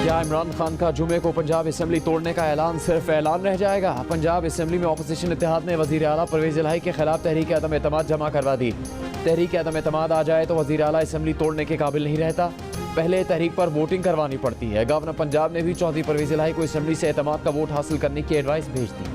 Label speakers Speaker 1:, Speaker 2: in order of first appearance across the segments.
Speaker 1: क्या इमरान खान का जुमे को पंजाब असेंबली तोड़ने का ऐलान सिर्फ ऐलान रह जाएगा? पंजाब असेंबली में अपोजिशन इत्तेहाद ने वज़ीर आला परवेज़ इलाही के खिलाफ तहरीक अदम एतमाद जमा करवा दी। तहरीक अदम एतमाद आ जाए तो वज़ीर आला असेंबली तोड़ने के काबिल नहीं रहता, पहले तहरीक पर वोटिंग करवानी पड़ती है। गवर्नर पंजाब ने भी चौधरी परवेज़ इलाही को असेंबली से एतमाद का वोट हासिल करने की एडवाइस भेज दी।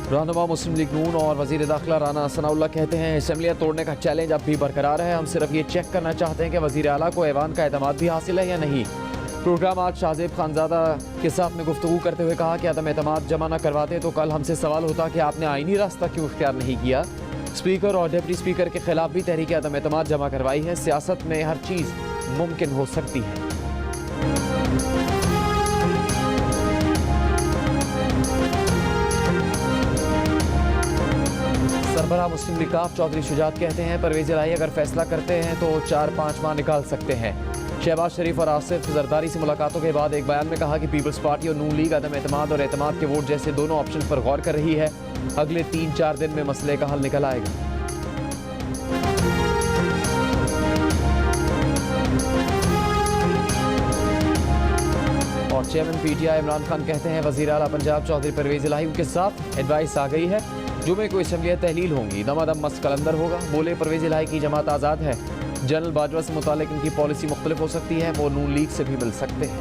Speaker 1: रहनुमा मुस्लिम लीग नून और वज़ीर दाखिला राना सनाउल्लाह कहते हैं असेंबलियाँ तोड़ने का चैलेंज अब भी बरकरार है। हम सिर्फ ये चेक करना चाहते हैं कि वज़ीर आला को ऐवान का एतमाद भी हासिल है या नहीं। प्रोग्राम आज शाहजेब खानजादा के साथ में गुफ्तगू करते हुए कहा कि अदम एतमाद जमा न करवाते तो कल हमसे सवाल होता कि आपने आईनी रास्ता क्यों इख्तियार नहीं किया। स्पीकर और डिप्टी स्पीकर के खिलाफ भी तहरीक अदम एतमाद जमा करवाई है। सियासत में हर चीज़ मुमकिन हो सकती है। सरबराह मुस्लिम लीग चौधरी शुजात कहते हैं परवेज़ इलाही अगर फैसला करते हैं तो 4-5 माह निकाल सकते हैं। शहबाज शरीफ और आसिफ जरदारी से मुलाकातों के बाद एक बयान में कहा कि पीपल्स पार्टी और नून लीग अदम एतमाद और एतमाद के वोट जैसे दोनों ऑप्शन पर गौर कर रही है। अगले 3-4 दिन में मसले का हल निकल आएगा। और चेयरमैन पीटीआई इमरान खान कहते हैं वज़ीर आला पंजाब चौधरी परवेज़ इलाही के साथ एडवाइस आ गई है। जुमे को असेंबलियाँ तहलील होंगी, दमादम मस्त कलंदर होगा। बोले परवेज़ इलाही की जमात आज़ाद है। जनरल बाजवा से मुतालिक इनकी पॉलिसी मुख्तलिफ हो सकती है, वो नून लीग से भी मिल सकते हैं।